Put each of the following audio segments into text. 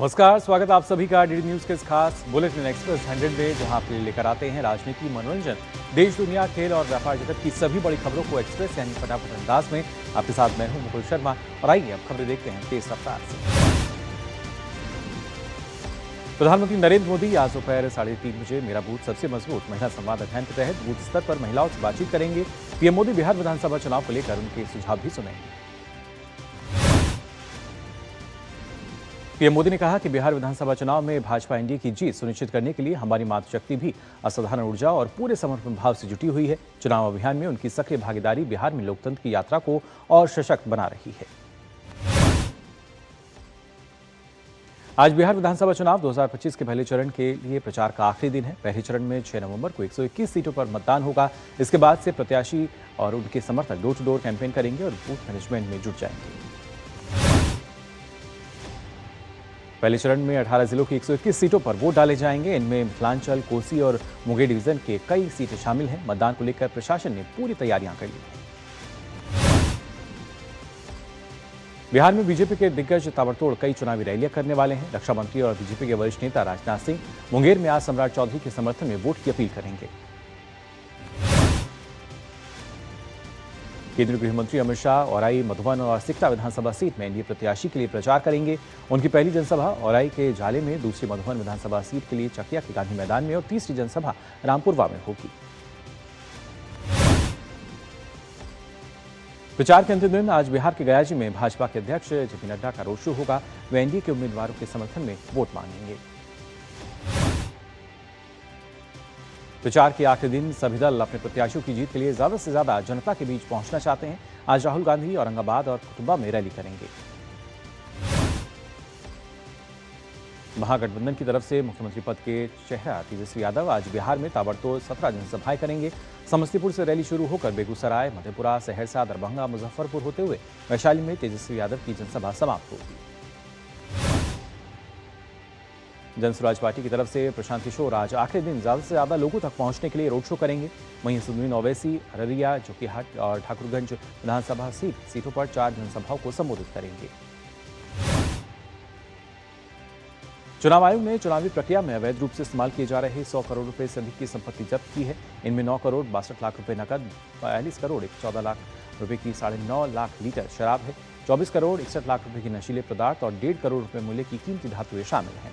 नमस्कार, स्वागत आप सभी का डीडी न्यूज के इस खास बुलेटिन एक्सप्रेस 100 में, जहां आपके लिए लेकर आते हैं राजनीति, मनोरंजन, देश दुनिया, खेल और व्यापार जगत की सभी बड़ी खबरों को एक्सप्रेस यानी फटाफट अंदाज में। आपके साथ मैं हूं मुकुल शर्मा और आइए अब खबरें देखते हैं तेज रफ्तार से। प्रधानमंत्री नरेंद्र मोदी आज दोपहर 3:30 बजे मेरा बूथ सबसे मजबूत महिला संवाद अभियान के तहत बूथ स्तर पर महिलाओं से बातचीत करेंगे। पीएम मोदी बिहार विधानसभा चुनाव को लेकर उनके सुझाव भी सुनेंगे। पीएम मोदी ने कहा कि बिहार विधानसभा चुनाव में भाजपा एनडीए की जीत सुनिश्चित करने के लिए हमारी मातृशक्ति भी असाधारण ऊर्जा और पूरे समर्पण भाव से जुटी हुई है। चुनाव अभियान में उनकी सक्रिय भागीदारी बिहार में लोकतंत्र की यात्रा को और सशक्त बना रही है। आज बिहार विधानसभा चुनाव 2025 के पहले चरण के लिए प्रचार का आखिरी दिन है। पहले चरण में 6 नवंबर को 121 सीटों पर मतदान होगा। इसके बाद से प्रत्याशी और उनके समर्थक डोर टू डोर कैंपेन करेंगे और बूथ मैनेजमेंट में जुट जाएंगे। पहले चरण में 18 जिलों की 121 सीटों पर वोट डाले जाएंगे। इनमें मिथिलांचल, कोसी और मुंगेर डिवीजन के कई सीटें शामिल हैं। मतदान को लेकर प्रशासन ने पूरी तैयारियां कर ली हैं। बिहार में बीजेपी के दिग्गज ताबड़तोड़ कई चुनावी रैलियां करने वाले हैं। रक्षा मंत्री और बीजेपी के वरिष्ठ नेता राजनाथ सिंह मुंगेर में आज सम्राट चौधरी के समर्थन में वोट की अपील करेंगे। केंद्रीय गृह मंत्री अमित शाह औराई, मधुबन और सिकटा विधानसभा सीट में एनडीए प्रत्याशी के लिए प्रचार करेंगे। उनकी पहली जनसभा औराई के जाले में, दूसरी मधुबन विधानसभा सीट के लिए चकिया के गांधी मैदान में और तीसरी जनसभा रामपुरवा में होगी। प्रचार के अंतिम दिन आज बिहार के गयाजी में भाजपा के अध्यक्ष जेपी नड्डा का रोड शो होगा। वे एनडीए के उम्मीदवारों के समर्थन में वोट मांगेंगे। प्रचार के आखिरी दिन सभी दल अपने प्रत्याशियों की जीत के लिए ज्यादा से ज्यादा जनता के बीच पहुंचना चाहते हैं। आज राहुल गांधी औरंगाबाद और कुतुबा में रैली करेंगे। महागठबंधन की तरफ से मुख्यमंत्री पद के चेहरा तेजस्वी यादव आज बिहार में ताबड़तोड़ 17 जनसभाएं करेंगे। समस्तीपुर से रैली शुरू होकर बेगूसराय, मधेपुरा, सहरसा, दरभंगा, मुजफ्फरपुर होते हुए वैशाली में तेजस्वी यादव की जनसभा समाप्त होगी। जनसुराज पार्टी की तरफ से प्रशांत किशोर आज आखिरी दिन ज्यादा से ज्यादा लोगों तक पहुंचने के लिए रोड शो करेंगे। वहीं असदुद्दीन ओवैसी अररिया, जोकीहाट और ठाकुरगंज विधानसभा सीटों पर 4 जनसभाओं को संबोधित करेंगे। चुनाव आयोग ने चुनावी प्रक्रिया में अवैध रूप से इस्तेमाल किए जा रहे 100 करोड़ रुपए से अधिक की संपत्ति जब्त की है। इनमें 9 करोड़ 62 लाख रुपए नकद, 42 करोड़ 14 लाख रुपए की 9.5 लाख लीटर शराब है, 24 करोड़ 61 लाख रुपए की नशीले पदार्थ और 1.5 करोड़ रुपए मूल्य की कीमती धातुएं शामिल हैं।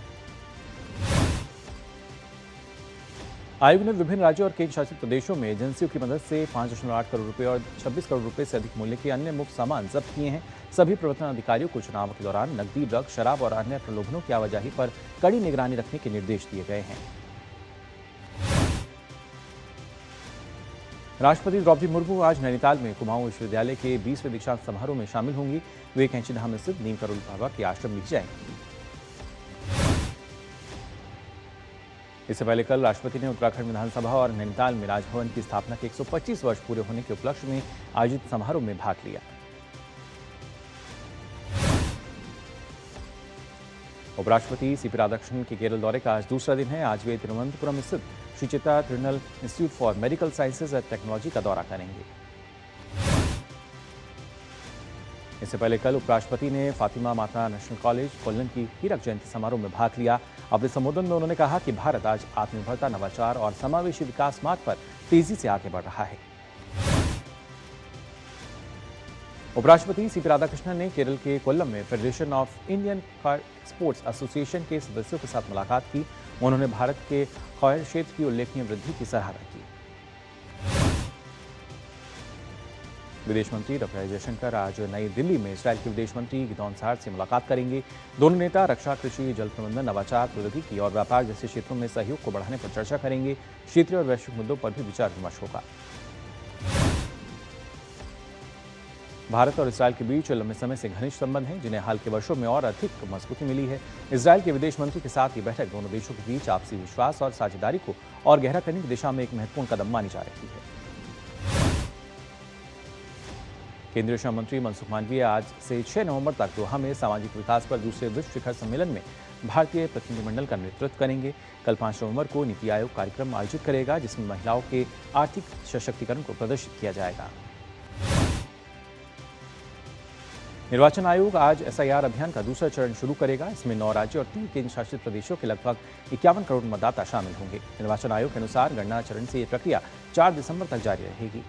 आयोग ने विभिन्न राज्यों और केंद्र शासित प्रदेशों में एजेंसियों की मदद से 5.8 करोड़ रुपए और 26 करोड़ रुपए से अधिक मूल्य के अन्य मुफ्त सामान जब्त किए हैं। सभी प्रवर्तन अधिकारियों को चुनाव के दौरान नकदी, ड्रग्स, शराब और अन्य प्रलोभनों की आवाजाही पर कड़ी निगरानी रखने के निर्देश दिए गए हैं। राष्ट्रपति द्रौपदी मुर्मू आज नैनीताल में कुमाऊं विश्वविद्यालय के 20वें दीक्षांत समारोह में शामिल होंगी। वे कैंचीधाम स्थित नीम करोली बाबा के आश्रम भी जाएंगी। इससे पहले कल राष्ट्रपति ने उत्तराखंड विधानसभा और नैनीताल में राजभवन की स्थापना के 125 वर्ष पूरे होने के उपलक्ष्य में आयोजित समारोह में भाग लिया। उपराष्ट्रपति सीपी राधाकृष्णन के केरल दौरे का आज दूसरा दिन है। आज वे तिरुवनंतपुरम स्थित Shri Chitra Tirunal institute for medical sciences and technology का दौरा करेंगे। इससे पहले कल उपराष्ट्रपति ने फातिमा माता नेशनल कॉलेज कोल्लम की हीरक जयंती समारोह में भाग लिया। अपने संबोधन में उन्होंने कहा कि भारत आज आत्मनिर्भरता, नवाचार और समावेशी विकास मार्ग पर तेजी से आगे बढ़ रहा है। उपराष्ट्रपति सीपी राधाकृष्णन ने केरल के कोल्लम में federation of Indian car exports association के सदस्यों के साथ मुलाकात की। उन्होंने भारत के खैर क्षेत्र की उल्लेखनीय वृद्धि की सराहना की। विदेश मंत्री डॉक्टर जयशंकर आज नई दिल्ली में इस्रायल के विदेश मंत्री गिदोन सार से मुलाकात करेंगे। दोनों नेता रक्षा, कृषि, जल प्रबंधन, नवाचार, प्रौद्योगिकी और व्यापार जैसे क्षेत्रों में सहयोग को बढ़ाने पर चर्चा करेंगे। क्षेत्रीय और वैश्विक मुद्दों पर भी विचार विमर्श होगा। भारत और इस्रायल के बीच लंबे समय से घनिष्ठ संबंध हैं, जिन्हें हाल के वर्षों में और अधिक मजबूती मिली है। इस्रायल के विदेश मंत्री के साथ ये बैठक दोनों देशों के बीच आपसी विश्वास और साझेदारी को और गहरा करने की दिशा में एक महत्वपूर्ण कदम मानी जा रही है। केंद्रीय श्रम मंत्री मनसुख मांडविया आज से 6 नवंबर तक दोहा में सामाजिक विकास पर दूसरे विश्व शिखर सम्मेलन में भारतीय प्रतिनिधिमंडल का नेतृत्व करेंगे। कल 5 नवंबर को नीति आयोग कार्यक्रम आयोजित करेगा, जिसमें महिलाओं के आर्थिक सशक्तिकरण को प्रदर्शित किया जाएगा। निर्वाचन आयोग आज एसआईआर अभियान का दूसरा चरण शुरू करेगा। इसमें 9 राज्य और 3 केंद्र शासित प्रदेशों के लगभग 51 करोड़ मतदाता शामिल होंगे। निर्वाचन आयोग के अनुसार गणना चरण से यह प्रक्रिया 4 दिसंबर तक जारी रहेगी।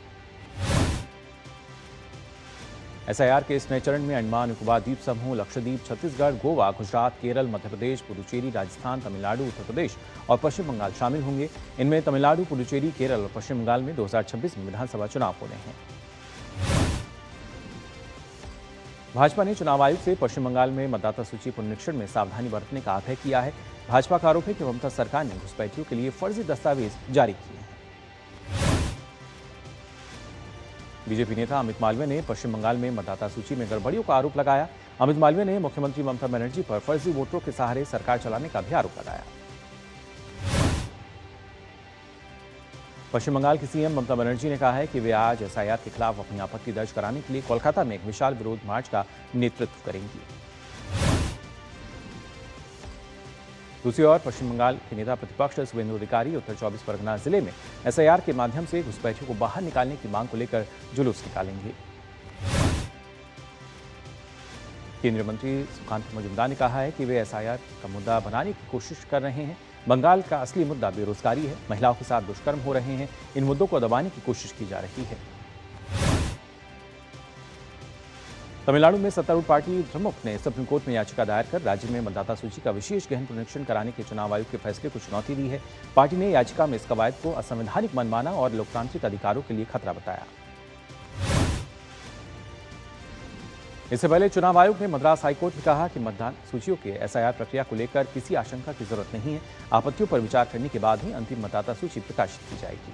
एसआईआर के इस नए चरण में अंडमान निकोबार द्वीप समूह, लक्षद्वीप, छत्तीसगढ़, गोवा, गुजरात, केरल, मध्य प्रदेश, पुडुचेरी, राजस्थान, तमिलनाडु, उत्तर प्रदेश और पश्चिम बंगाल शामिल होंगे। इनमें तमिलनाडु, पुडुचेरी, केरल और पश्चिम बंगाल में 2026 में विधानसभा चुनाव होने हैं। भाजपा ने चुनाव आयोग से पश्चिम बंगाल में मतदाता सूची पुनरीक्षण में सावधानी बरतने का आग्रह किया है। भाजपा का आरोप है कि ममता सरकार ने घुसपैठियों के लिए फर्जी दस्तावेज जारी किए हैं। बीजेपी नेता अमित मालवीय ने पश्चिम बंगाल में मतदाता सूची में गड़बड़ियों का आरोप लगाया। अमित मालवीय ने मुख्यमंत्री ममता बनर्जी पर फर्जी वोटरों के सहारे सरकार चलाने का भी आरोप लगाया। पश्चिम बंगाल की सीएम ममता बनर्जी ने कहा है कि वे आज एसआईआर के खिलाफ अपनी आपत्ति दर्ज कराने के लिए कोलकाता में एक विशाल विरोध मार्च का नेतृत्व करेंगी। दूसरी ओर पश्चिम बंगाल के नेता प्रतिपक्ष शुभेंदु अधिकारी उत्तर 24 परगना जिले में एसआईआर के माध्यम से घुसपैठियों को बाहर निकालने की मांग को लेकर जुलूस निकालेंगे। केंद्रीय मंत्री सुकांत मजूमदार ने कहा है कि वे एसआईआर का मुद्दा बनाने की कोशिश कर रहे हैं। बंगाल का असली मुद्दा बेरोजगारी है, महिलाओं के साथ दुष्कर्म हो रहे हैं। इन मुद्दों को दबाने की कोशिश की जा रही है। तमिलनाडु में सत्तारूढ़ पार्टी द्रमुक ने सुप्रीम कोर्ट में याचिका दायर कर राज्य में मतदाता सूची का विशेष गहन पुनरीक्षण कराने के चुनाव आयोग के फैसले को चुनौती दी है। पार्टी ने याचिका में इस कवायद को असंवैधानिक मनमाना और लोकतांत्रिक अधिकारों के लिए खतरा बताया। इससे पहले चुनाव आयोग ने मद्रास हाईकोर्ट में कहा कि मतदान सूचियों के एसआईआर प्रक्रिया को लेकर किसी आशंका की जरूरत नहीं है। आपत्तियों पर विचार करने के बाद ही अंतिम मतदाता सूची प्रकाशित की जाएगी।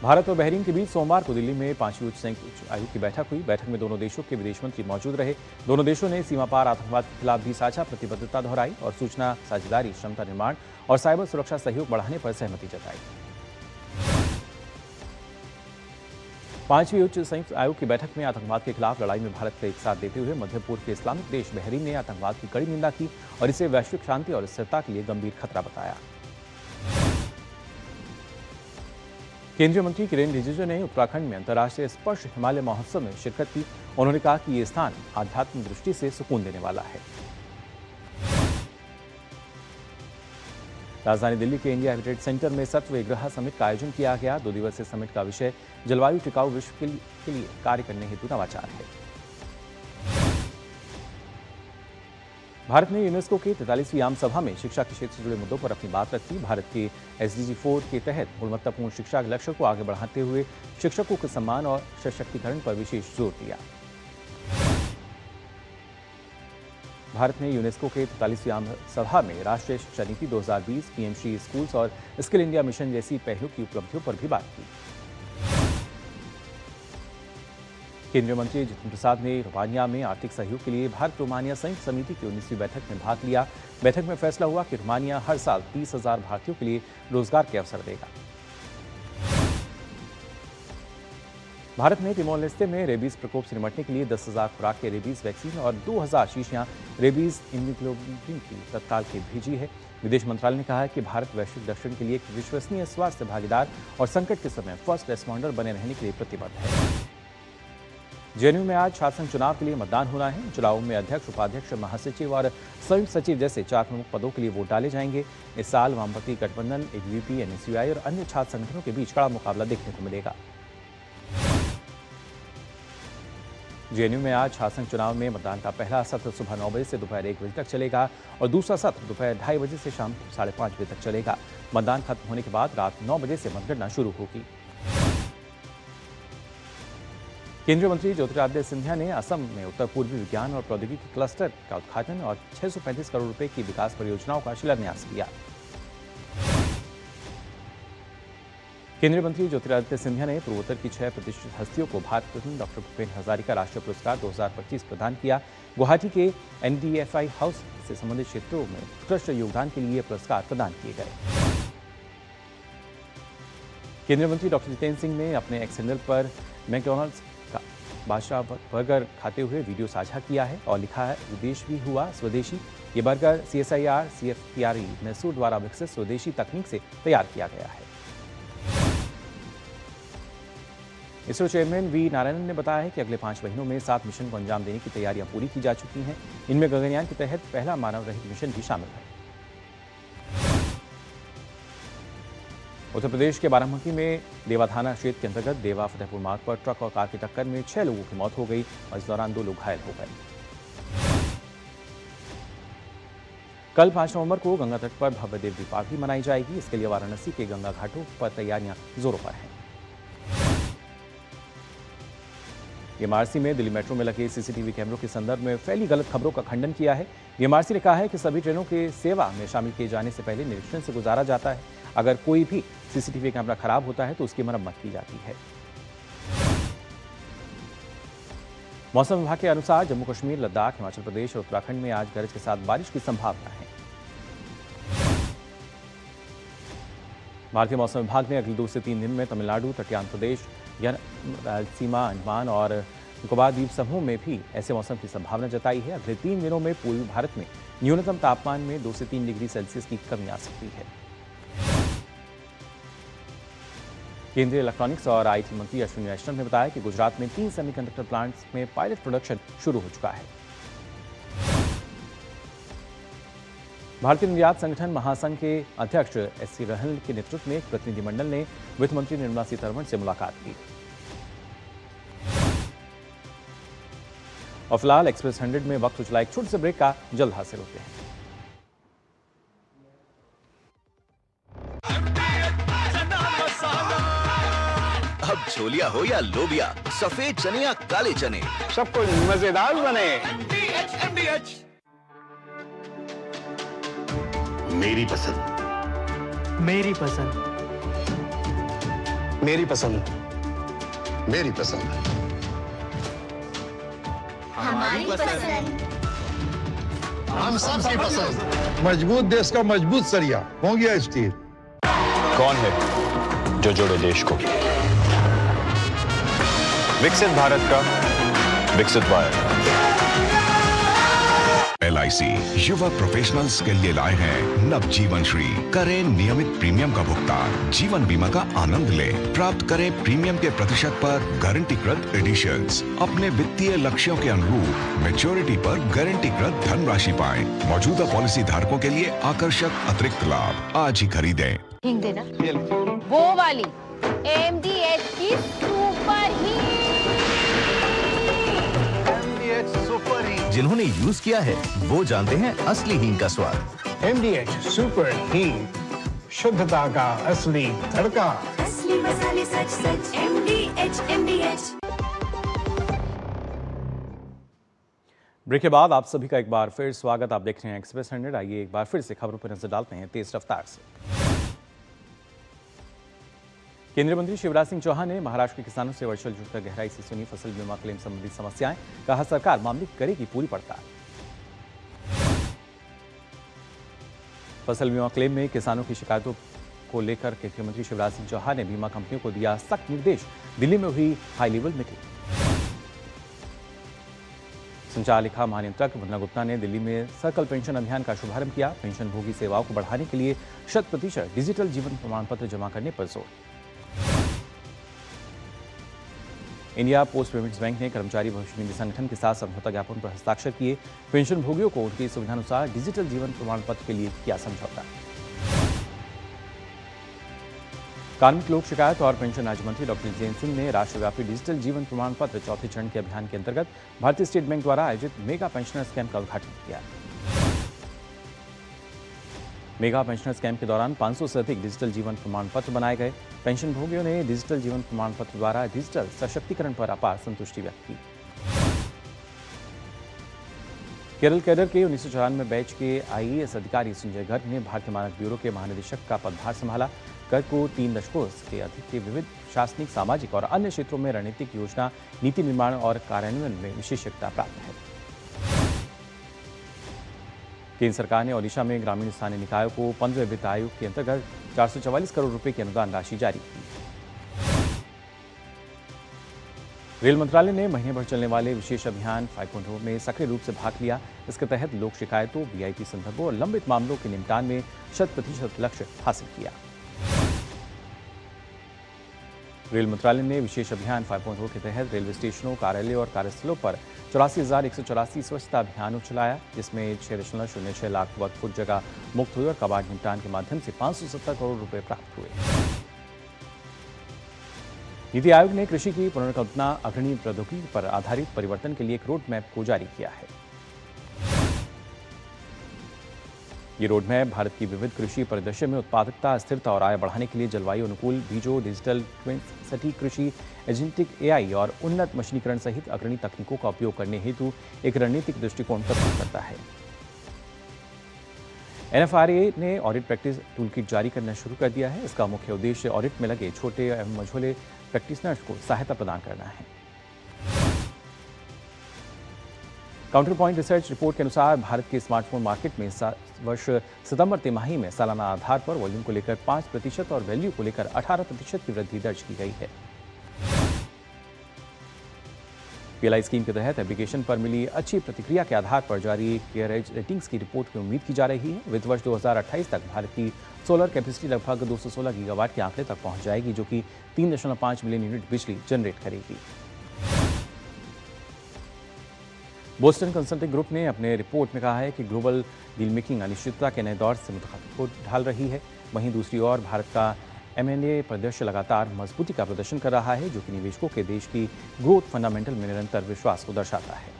भारत और बहरीन के बीच सोमवार को दिल्ली में 5वीं संयुक्त उच्च आयोग की बैठक हुई। बैठक में दोनों देशों के विदेश मंत्री मौजूद रहे। दोनों देशों ने सीमा पार आतंकवाद के खिलाफ भी साझा प्रतिबद्धता दोहराई और सूचना साझेदारी, क्षमता निर्माण और साइबर सुरक्षा सहयोग बढ़ाने पर सहमति जताई। 5वीं उच्च संयुक्त आयोग की बैठक में आतंकवाद के खिलाफ लड़ाई में भारत का एक साथ देते हुए मध्य पूर्व के इस्लामिक देश बहरीन ने आतंकवाद की कड़ी निंदा की और इसे वैश्विक शांति और स्थिरता के लिए गंभीर खतरा बताया। केंद्रीय मंत्री किरेन रिजिजू ने उत्तराखंड में अंतर्राष्ट्रीय स्पर्श हिमालय महोत्सव में शिरकत की। उन्होंने कहा कि ये स्थान आध्यात्मिक दृष्टि से सुकून देने वाला है। राजधानी दिल्ली के इंडिया हेरिटेज सेंटर में सत्याग्रह समिट का आयोजन किया गया। 2 दिवसीय समिट का विषय जलवायु टिकाऊ विश्व के लिए कार्य करने हेतु नवाचार है। भारत ने यूनेस्को की 43वीं आम सभा में शिक्षा के क्षेत्र से जुड़े मुद्दों पर अपनी बात रखी। भारत के SDG 4 के तहत गुणवत्तापूर्ण शिक्षा के लक्ष्य को आगे बढ़ाते हुए शिक्षकों के सम्मान और सशक्तिकरण पर विशेष जोर दिया। भारत ने यूनेस्को के 43वीं आम सभा में राष्ट्रीय शिक्षा नीति 2020, PM श्री स्कूल्स और स्किल इंडिया मिशन जैसी पहलों की उपलब्धियों पर भी बात की। केंद्रीय मंत्री जितेंद्र प्रसाद ने रोमानिया में आर्थिक सहयोग के लिए भारत रोमानिया संयुक्त समिति की 19वीं बैठक में भाग लिया। बैठक में फैसला हुआ कि रोमानिया हर साल 30,000 भारतीयों के लिए रोजगार के अवसर देगा। भारत ने तिमोर लेस्ते में रेबीज प्रकोप से निपटने के लिए 10,000 खुराक के रेबीज वैक्सीन और 2,000 शीशियां रेबीज इम्यूनोग्लोबुलिन की तत्काल के भेजी है। विदेश मंत्रालय ने कहा है कि भारत वैश्विक दक्षिण के लिए एक विश्वसनीय स्वास्थ्य भागीदार और संकट के समय फर्स्ट रेस्पॉन्डर बने रहने के लिए प्रतिबद्ध है। जेएनयू में आज शासन चुनाव के लिए मतदान होना है। चुनावों में अध्यक्ष, उपाध्यक्ष, महासचिव और संयुक्त सचिव जैसे 4 प्रमुख पदों के लिए वोट डाले जाएंगे। इस साल वामपंथी गठबंधन, ABVP, NSUI और अन्य छात्र संगठनों के बीच कड़ा मुकाबला देखने को मिलेगा। जेएनयू में आज शासन चुनाव में मतदान का पहला सत्र सुबह 9 बजे से दोपहर 1 बजे तक चलेगा और दूसरा सत्र दोपहर 2:30 बजे से शाम 5:30 बजे तक चलेगा। मतदान खत्म होने के बाद रात 9 बजे से मतगणना शुरू होगी। केंद्रीय मंत्री ज्योतिरादित्य सिंधिया ने असम में उत्तर पूर्वी विज्ञान और प्रौद्योगिकी क्लस्टर का उद्घाटन और 635 करोड़ रुपए की विकास परियोजनाओं का शिलान्यास किया। केंद्रीय मंत्री ज्योतिरादित्य सिंधिया ने पूर्वोत्तर की 6 प्रतिष्ठित हस्तियों को भारत रत्न डॉक्टर भूपेन हजारिका राष्ट्रीय पुरस्कार 2025 प्रदान किया। गुवाहाटी के NDFI हाउस से संबंधित क्षेत्रों में उत्कृष्ट योगदान के लिए पुरस्कार प्रदान किए गए। केंद्रीय मंत्री डॉक्टर जितेंद्र सिंह ने अपने एक्स हैंडल पर मैकडॉनल्ड्स का बादशाह बर्गर खाते हुए वीडियो साझा किया है और लिखा है, विदेश भी हुआ स्वदेशी। ये बर्गर CSIR CFTRE मैसूर द्वारा विकसित स्वदेशी तकनीक से तैयार किया गया है। इसरो चेयरमैन वी नारायणन ने बताया है कि अगले 5 महीनों में 7 मिशन को अंजाम देने की तैयारियां पूरी की जा चुकी हैं। इनमें गगनयान के तहत पहला मानव रहित मिशन भी शामिल है। उत्तर प्रदेश के बाराबंकी में देवा थाना क्षेत्र के अंतर्गत देवा फतेहपुर मार्ग पर ट्रक और कार की टक्कर में 6 लोगों की मौत हो गई और इस दौरान 2 लोग घायल हो गए। कल 5 नवंबर को गंगा तट पर भव्य देव दीपावली मनाई जाएगी। इसके लिए वाराणसी के गंगा घाटों पर तैयारियां जोरों पर हैं। बीएमआरसी में दिल्ली मेट्रो में लगे सीसीटीवी कैमरों के संदर्भ में फैली गलत खबरों का खंडन किया है। बीएमआरसी ने कहा है कि सभी ट्रेनों के सेवा में शामिल किए जाने से पहले निरीक्षण से गुजारा जाता है। अगर कोई भी सीसीटीवी कैमरा खराब होता है तो उसकी मरम्मत की जाती है। मौसम विभाग के अनुसार जम्मू कश्मीर, लद्दाख, हिमाचल प्रदेश और उत्तराखंड में आज गरज के साथ बारिश की संभावना है। भारतीय मौसम विभाग ने अगले 2 से 3 दिन में तमिलनाडु, तटीय आंध्र प्रदेश, रायलसीमा, अंडमान और निकोबार द्वीप समूह में भी ऐसे मौसम की संभावना जताई है। अगले 3 दिनों में पूर्वी भारत में न्यूनतम तापमान में 2 से 3 डिग्री सेल्सियस की कमी आ सकती है। केंद्रीय इलेक्ट्रॉनिक्स और आईटी मंत्री अश्विनी वैष्णव ने बताया कि गुजरात में 3 सेमीकंडक्टर प्लांट्स में पायलट प्रोडक्शन शुरू हो चुका है। भारतीय निर्यात संगठन महासंघ के अध्यक्ष एससी रहल के नेतृत्व में एक प्रतिनिधिमंडल ने वित्त मंत्री निर्मला सीतारमण से मुलाकात की। और फिलहाल एक्सप्रेस 100 में वक्त हो चला एक छोटे से ब्रेक का, जल्द हासिल होते हैं। अब छोलिया हो या लोबिया, सफेद चने या काले चने, सब कुछ मजेदार बने। मेरी पसंद, मेरी पसंद, मेरी पसंद, मेरी पसंद, हमारी पसंद, हम सबकी पसंद। मजबूत देश का मजबूत सरिया हो गया स्टील। कौन है जो जोड़े देश को? विकसित भारत का विकसित भारत। LIC युवा प्रोफेशनल्स के लिए लाए हैं नव जीवन श्री। करें नियमित प्रीमियम का भुगतान, जीवन बीमा का आनंद लें, प्राप्त करें प्रीमियम के प्रतिशत पर गारंटीकृत एडिशंस। अपने वित्तीय लक्ष्यों के अनुरूप मैच्योरिटी पर गारंटीकृत धनराशि पाएं। मौजूदा पॉलिसी धारकों के लिए आकर्षक अतिरिक्त लाभ। आज ही खरीदें। हिंग देना, वो वाली MDH की सुपर हीट। जिन्होंने यूज किया है वो जानते हैं असली हींग का स्वाद। MDH सुपर हींग, शुद्धता का असली तड़का। असली मसाले सच सच MDH। ब्रेक के बाद आप सभी का एक बार फिर स्वागत। आप देख रहे हैं एक्सप्रेस 100। आइए एक बार फिर से खबरों पर नजर डालते हैं तेज रफ्तार से। केंद्रीय मंत्री शिवराज सिंह चौहान ने महाराष्ट्र के किसानों से वर्चुअल जुड़कर गहराई से सुनी फसल बीमा क्लेम संबंधी समस्याएं। कहा सरकार मामले की करेगी पूरी पड़ताल। फसल बीमा क्लेम में किसानों की शिकायतों को लेकर केंद्रीय मंत्री शिवराज सिंह चौहान ने बीमा कंपनियों को दिया सख्त निर्देश। दिल्ली में हुई हाई लेवल मीटिंग। संचालिका महानियंत्रक वंदना गुप्ता ने दिल्ली में सर्कल पेंशन अभियान का शुभारंभ किया। पेंशन भोगी सेवाओं को बढ़ाने के लिए 100% डिजिटल जीवन प्रमाण पत्र जमा करने पर जोर। इंडिया पोस्ट पेमेंट्स बैंक ने कर्मचारी भविष्य निधि संगठन के साथ समझौता ज्ञापन पर हस्ताक्षर किए। पेंशन भोगियों को उनकी सुविधानुसार डिजिटल जीवन प्रमाण पत्र के लिए किया समझौता। कार्मिक लोक शिकायत और पेंशन राज्य मंत्री डॉक्टर जितेंद्र सिंह ने राष्ट्रव्यापी डिजिटल जीवन प्रमाण पत्र चौथे चरण के अभियान के अंतर्गत भारतीय स्टेट बैंक द्वारा आयोजित मेगा पेंशनर स्कैम का उद्घाटन किया। मेगा पेंशनर स्कैम के दौरान 500 से अधिक डिजिटल जीवन प्रमाण पत्र बनाए गए। पेंशन भोगियों ने डिजिटल जीवन प्रमाण पत्र द्वारा डिजिटल सशक्तिकरण पर अपार संतुष्टि व्यक्त की। केरल कैडर के 1994 बैच के IAS अधिकारी संजय गर्ग ने भारतीय मानक ब्यूरो के महानिदेशक का पदभार संभाला। गर्ग को 3 दशकों के अधिक के विविध प्रशासनिक, सामाजिक और अन्य क्षेत्रों में रणनीतिक योजना, नीति निर्माण और कार्यान्वयन में विशेषज्ञता प्राप्त है। केंद्र सरकार ने ओडिशा में ग्रामीण स्थानीय निकायों को 15वें वित्त आयोग के अंतर्गत 444 करोड़ रुपए की अनुदान राशि जारी की। रेल मंत्रालय ने महीने भर चलने वाले विशेष अभियान 5.0 में सक्रिय रूप से भाग लिया। इसके तहत लोक शिकायतों, VIP संदर्भों और लंबित मामलों के निपटान में 100% लक्ष्य हासिल किया। रेल मंत्रालय ने विशेष अभियान 5.0 के तहत रेलवे स्टेशनों, कार्यालयों और कार्यस्थलों पर 84,184 स्वच्छता अभियानों चलाया, जिसमें 6.06 लाख वर्ग फुट जगह मुक्त हुई और कबाड़ निपटान के माध्यम से 570 करोड़ रुपए प्राप्त हुए। नीति आयोग ने कृषि की पुनर्कल्पना अग्रणी प्रौद्योगिकी पर आधारित परिवर्तन के लिए एक रोड मैप को जारी किया है। ये रोड मैप भारत की विविध कृषि परिदृश्य में उत्पादकता, स्थिरता और आय बढ़ाने के लिए जलवायु अनुकूल बीजों, डिजिटल ट्विन, सटीक कृषि, एजेंटिक एआई और उन्नत मशीनीकरण सहित अग्रणी तकनीकों का उपयोग करने हेतु एक रणनीतिक दृष्टिकोण प्रस्तुत करता है। NFRA ने ऑडिट प्रैक्टिस टूलकिट जारी करना शुरू कर दिया है। इसका मुख्य उद्देश्य ऑडिट में लगे छोटे एवं मझोले प्रैक्टिशनर्स को सहायता प्रदान करना है। काउंटर पॉइंट रिसर्च रिपोर्ट के अनुसार भारत के स्मार्टफोन मार्केट में वर्ष सितंबर तिमाही में सालाना आधार पर वॉल्यूम को लेकर 5% और वैल्यू को लेकर 18% की वृद्धि दर्ज की गई है। PLI स्कीम के तहत एप्लीकेशन पर मिली अच्छी प्रतिक्रिया के आधार पर जारी केयरेज रेटिंग्स की रिपोर्ट की उम्मीद की जा रही है। वित्त वर्ष 2028 तक भारत की सोलर कैपेसिटी लगभग 216 गीगावाट के आंकड़े तक पहुंच जाएगी, जो कि 3.5 मिलियन यूनिट बिजली जनरेट करेगी। बोस्टन कंसल्टिंग ग्रुप ने अपने रिपोर्ट में कहा है कि ग्लोबल डील मेकिंग अनिश्चितता के नए दौर से मुताबिक ढाल रही है। वहीं दूसरी ओर भारत का M&A परिदृश्य लगातार मजबूती का प्रदर्शन कर रहा है, जो कि निवेशकों के देश की ग्रोथ फंडामेंटल में निरंतर विश्वास को दर्शाता है।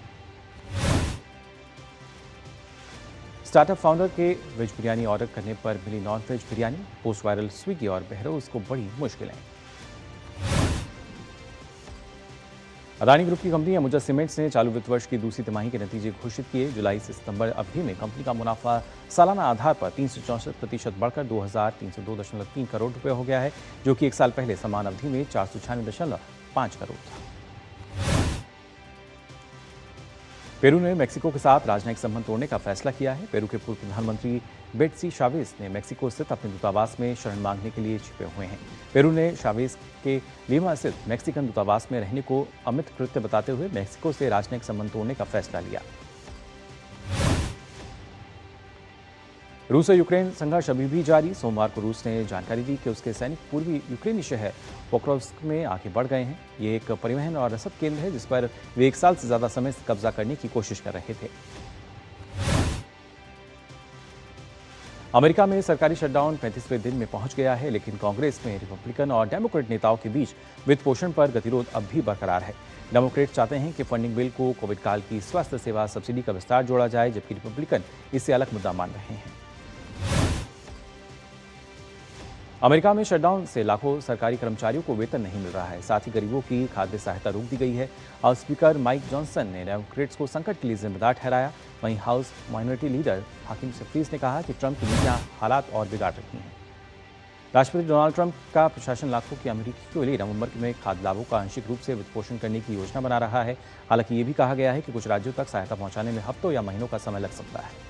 स्टार्टअप फाउंडर के वेज बिरयानी ऑर्डर करने पर मिली non veg biryani, post viral Swiggy और बहरोज को बड़ी मुश्किलें। अदानी ग्रुप की कंपनी अंबुजा सीमेंट्स ने चालू वित्त वर्ष की दूसरी तिमाही के नतीजे घोषित किए। जुलाई से सितंबर अवधि में कंपनी का मुनाफा सालाना आधार पर 364% बढ़कर 2,302.3 करोड़ रुपए हो गया है, जो कि एक साल पहले समान अवधि में 496.5 करोड़ था। पेरू ने मेक्सिको के साथ राजनयिक संबंध तोड़ने का फैसला किया है। पेरू के पूर्व प्रधानमंत्री बेट्सी शावेज ने मेक्सिको स्थित अपने दूतावास में शरण मांगने के लिए छिपे हुए हैं। पेरू ने शावेज के लीमा स्थित मैक्सिकन दूतावास में रहने को अमित कृत्य बताते हुए मेक्सिको से राजनयिक संबंध तोड़ने का फैसला लिया। रूस और यूक्रेन संघर्ष अभी भी जारी। सोमवार को रूस ने जानकारी दी कि उसके सैनिक पूर्वी यूक्रेनी शहर पोक्रोव्स्क में आगे बढ़ गए हैं। ये एक परिवहन और रसद केंद्र है जिस पर वे 1 साल से ज्यादा समय से कब्जा करने की कोशिश कर रहे थे। अमेरिका में सरकारी शटडाउन 35वें दिन में पहुंच गया है, लेकिन कांग्रेस में रिपब्लिकन और डेमोक्रेट नेताओं के बीच वित्त पोषण पर गतिरोध अब भी बरकरार है। डेमोक्रेट चाहते हैं कि फंडिंग बिल को कोविड काल की स्वास्थ्य सेवा सब्सिडी का विस्तार जोड़ा जाए, जबकि रिपब्लिकन इसे अलग मुद्दा मान रहे हैं। अमेरिका में शटडाउन से लाखों सरकारी कर्मचारियों को वेतन नहीं मिल रहा है। साथ ही गरीबों की खाद्य सहायता रोक दी गई है। हाउस स्पीकर माइक जॉनसन ने डेमोक्रेट्स को संकट के लिए जिम्मेदार ठहराया। वहीं हाउस माइनॉरिटी लीडर हाकिम जफरीज ने कहा कि ट्रंप की नीतियां हालात और बिगाड़ रही हैं। राष्ट्रपति डोनाल्ड ट्रंप का प्रशासन लाखों के अमेरिकी के लिए नवंबर में खाद्य लाभों का आंशिक रूप से वित्त पोषण करने की योजना बना रहा है। हालांकि ये भी कहा गया है कि कुछ राज्यों तक सहायता पहुंचाने में हफ्तों या महीनों का समय लग सकता है।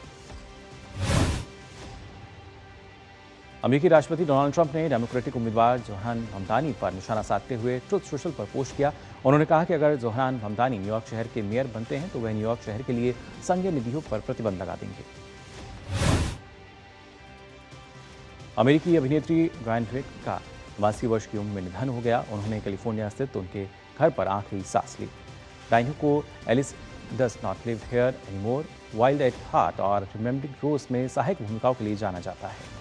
अमेरिकी राष्ट्रपति डोनाल्ड ट्रंप ने डेमोक्रेटिक उम्मीदवार जोहरान हमदानी पर निशाना साधते हुए ट्रुथ सोशल पर पोस्ट किया। उन्होंने कहा कि अगर जोहरान हमदानी न्यूयॉर्क शहर के मेयर बनते हैं तो वह न्यूयॉर्क शहर के लिए संघीय निधियों पर प्रतिबंध लगा देंगे। अमेरिकी अभिनेत्री डायन हेड का 82 वर्ष की उम्र में निधन हो गया। उन्होंने कैलिफोर्निया स्थित उनके घर पर आखिरी सांस ली। डायन को Alice does not live here anymore, wild at heart और रिमेम्बरिंग रोज में सहायक भूमिकाओं के लिए जाना जाता है।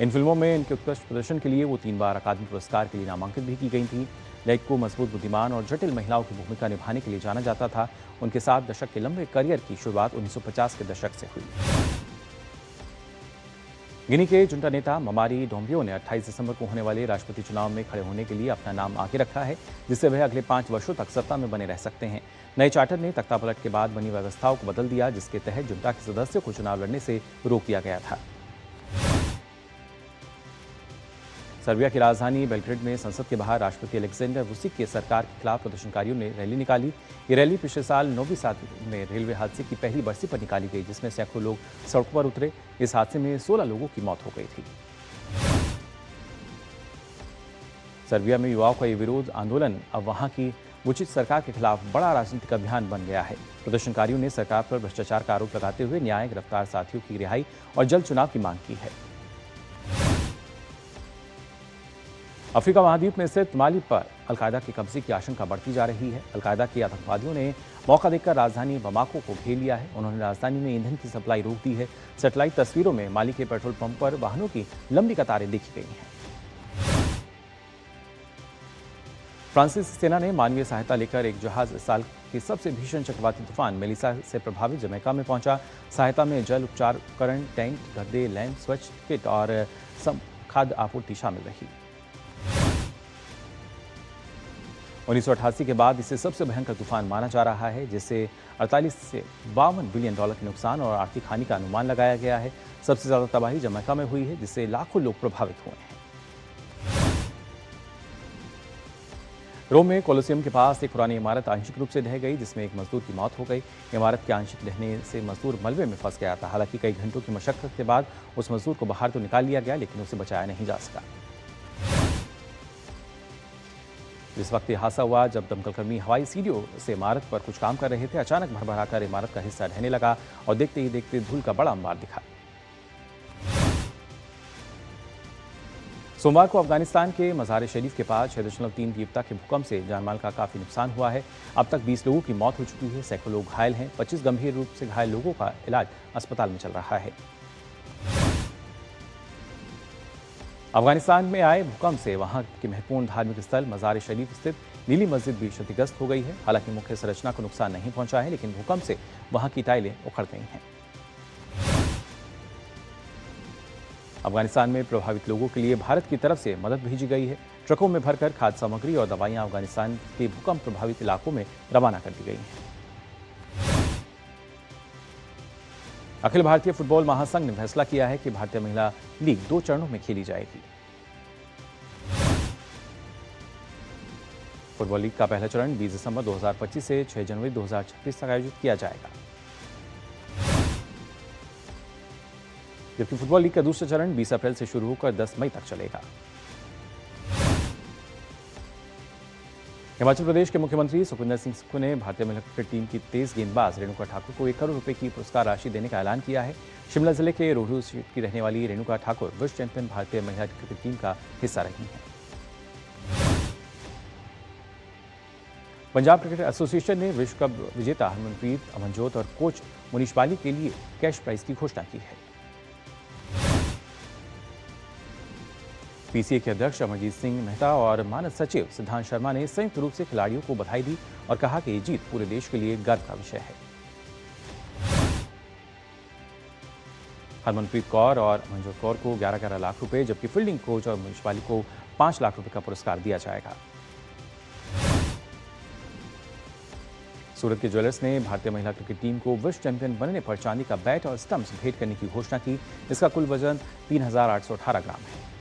इन फिल्मों में इनके उत्कृष्ट प्रदर्शन के लिए वो 3 बार अकादमी पुरस्कार के लिए नामांकित भी की गई थी। लेग को मजबूत, बुद्धिमान और जटिल महिलाओं की भूमिका निभाने के लिए जाना जाता था। उनके 7 दशक के लंबे करियर की शुरुआत 1950 के दशक से हुई। गिनी के जुंटा नेता ममारी डोम्बियो ने 28 दिसंबर को होने वाले राष्ट्रपति चुनाव में खड़े होने के लिए अपना नाम आगे रखा है, जिससे वह अगले 5 वर्षों तक सत्ता में बने रह सकते हैं। नए चार्टर ने तख्तापलट के बाद बनी व्यवस्थाओं को बदल दिया, जिसके तहत जुंटा के सदस्यों को चुनाव लड़ने से रोक दिया गया था। सर्बिया की राजधानी बेलग्रेड में संसद के बाहर राष्ट्रपति अलेक्जेंडर वुसिक के सरकार के खिलाफ प्रदर्शनकारियों ने रैली निकाली। ये रैली पिछले साल नोवी साद में रेलवे हादसे की पहली बरसी पर निकाली गई, जिसमें सैकड़ों लोग सड़कों पर उतरे। इस हादसे में 16 लोगों की मौत हो गई थी। सर्बिया में युवाओं का ये विरोध आंदोलन अब वहां की वुचिच सरकार के खिलाफ बड़ा राजनीतिक अभियान बन गया है। प्रदर्शनकारियों ने सरकार पर भ्रष्टाचार का आरोप लगाते हुए न्याय, गिरफ्तार साथियों की रिहाई और जल्द चुनाव की मांग की है। अफ्रीका महाद्वीप में स्थित माली पर अलकायदा के कब्जे की आशंका बढ़ती जा रही है। अलकायदा के आतंकवादियों ने मौका देखकर राजधानी बमाको को घेर लिया है। उन्होंने राजधानी में ईंधन की सप्लाई रोक दी है। सैटेलाइट तस्वीरों में माली के पेट्रोल पंप पर वाहनों की लंबी कतारें देखी गई हैं। फ्रांसीसी सेना ने मानवीय सहायता लेकर एक जहाज इस साल के सबसे भीषण चक्रवाती तूफान मेलिसा से प्रभावित जमैका में पहुंचा। सहायता में जल उपचार उपकरण, टेंट, गद्दे, लैंप, स्वच्छ किट और खाद्य आपूर्ति शामिल रही। 1988 के बाद इसे सबसे भयंकर तूफान माना जा रहा है, जिससे 48 से 52 बिलियन डॉलर के नुकसान और आर्थिक हानि का अनुमान लगाया गया है। सबसे ज्यादा तबाही जमैका में हुई है, जिससे लाखों लोग प्रभावित हुए हैं। रोम में कोलोसियम के पास एक पुरानी इमारत आंशिक रूप से ढह गई, जिसमें एक मजदूर की मौत हो गई। इमारत के आंशिक ढहने से मजदूर मलबे में फंस गया था। हालांकि कई घंटों की मशक्कत के बाद उस मजदूर को बाहर तो निकाल लिया गया, लेकिन उसे बचाया नहीं जा सका। जिस वक्त यह हादसा हुआ, जब दमकलकर्मी हवाई सीढ़ियों से इमारत पर कुछ काम कर रहे थे, अचानक भरभराकर इमारत का हिस्सा ढहने लगा और देखते ही देखते धूल का बड़ा अंबार दिखा। सोमवार को अफगानिस्तान के मज़ार शरीफ के पास 6.3 तीव्रता के भूकंप से जानमाल का काफी नुकसान हुआ है। अब तक 20 लोगों की मौत हो चुकी है, सैकड़ों लोग घायल हैं। 25 गंभीर रूप से घायल लोगों का इलाज अस्पताल में चल रहा है। अफगानिस्तान में आए भूकंप से वहां के महत्वपूर्ण धार्मिक स्थल मज़ार शरीफ स्थित नीली मस्जिद भी क्षतिग्रस्त हो गई है। हालांकि मुख्य संरचना को नुकसान नहीं पहुंचा है, लेकिन भूकंप से वहां की टाइलें उखड़ गई हैं। अफगानिस्तान में प्रभावित लोगों के लिए भारत की तरफ से मदद भेजी गई है। ट्रकों में भरकर खाद्य सामग्री और दवाइयां अफगानिस्तान के भूकंप प्रभावित इलाकों में रवाना कर दी गई हैं। अखिल भारतीय फुटबॉल महासंघ ने फैसला किया है कि भारतीय महिला लीग 2 चरणों में खेली जाएगी। फुटबॉल लीग का पहला चरण 20 दिसंबर 2025 से 6 जनवरी 2026 तक आयोजित किया जाएगा, जबकि फुटबॉल लीग का दूसरा चरण 20 अप्रैल से शुरू होकर 10 मई तक चलेगा। हिमाचल प्रदेश के मुख्यमंत्री सुखविंदर सिंह सुक्खू ने भारतीय महिला क्रिकेट टीम की तेज गेंदबाज रेणुका ठाकुर को 1 करोड़ रुपए की पुरस्कार राशि देने का ऐलान किया है। शिमला जिले के रोहडू सीट की रहने वाली रेणुका ठाकुर विश्व चैंपियन भारतीय महिला क्रिकेट टीम का हिस्सा रही हैं। पंजाब क्रिकेट एसोसिएशन ने विश्व कप विजेता हरमनप्रीत, अमनजोत और कोच मुनीश बाली के लिए कैश प्राइज की घोषणा की है। पीसीए के अध्यक्ष अमरजीत सिंह मेहता और मानद सचिव सिद्धांत शर्मा ने संयुक्त रूप से खिलाड़ियों को बधाई दी और कहा कि ये जीत पूरे देश के लिए गर्व का विषय है। हरमनप्रीत कौर और अमनजोत कौर को 11-11 लाख रुपए, जबकि फील्डिंग कोच और मुनीश बाली को 5 लाख रुपए का पुरस्कार दिया जाएगा। सूरत के ज्वेलर्स ने भारतीय महिला क्रिकेट टीम को विश्व चैंपियन बनने पर चांदी का बैट और स्टंप्स भेंट करने की घोषणा की। इसका कुल वजन 3818 ग्राम है।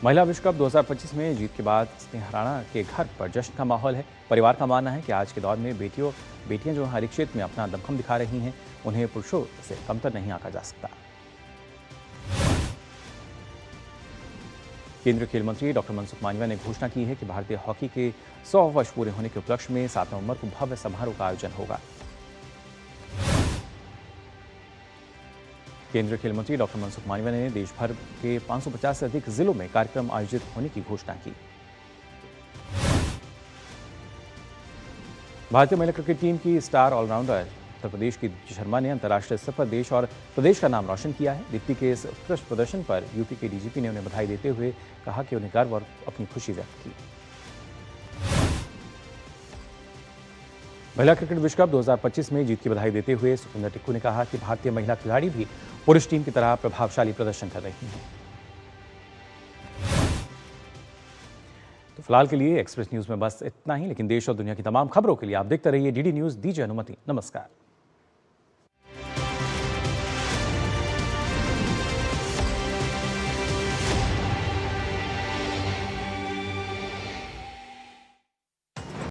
महिला विश्व कप 2025 में जीत के बाद स्नेहा राणा के घर पर जश्न का माहौल है। परिवार का मानना है कि आज के दौर में बेटियां जो हर एक क्षेत्र में अपना दमखम दिखा रही हैं, उन्हें पुरुषों से कमतर नहीं आंका जा सकता। केंद्रीय खेल मंत्री डॉक्टर मनसुख मांडविया ने घोषणा की है कि भारतीय हॉकी के 100 वर्ष पूरे होने के उपलक्ष्य में 7 नवंबर को भव्य समारोह का आयोजन होगा। केंद्रीय खेल मंत्री डॉक्टर मनसुख मांडविया ने देश भर के 550 से अधिक जिलों में कार्यक्रम आयोजित होने की घोषणा की। भारतीय महिला क्रिकेट टीम की स्टार ऑलराउंडर उत्तर प्रदेश की दीप्ति शर्मा ने अंतर्राष्ट्रीय स्तर पर देश और प्रदेश का नाम रोशन किया है। दीप्ति के इस उत्कृष्ट प्रदर्शन पर यूपी के डीजीपी ने उन्हें बधाई देते हुए कहा कि उन्हें गर्व और अपनी खुशी व्यक्त की। महिला क्रिकेट विश्व कप 2025 में जीत की बधाई देते हुए सुखविंदर टिक्कू ने कहा कि भारतीय महिला खिलाड़ी भी पुरुष टीम की तरह प्रभावशाली प्रदर्शन कर रही हैं। तो फिलहाल के लिए एक्सप्रेस न्यूज में बस इतना ही, लेकिन देश और दुनिया की तमाम खबरों के लिए आप देखते रहिए डीडी न्यूज। दीजिए अनुमति, नमस्कार।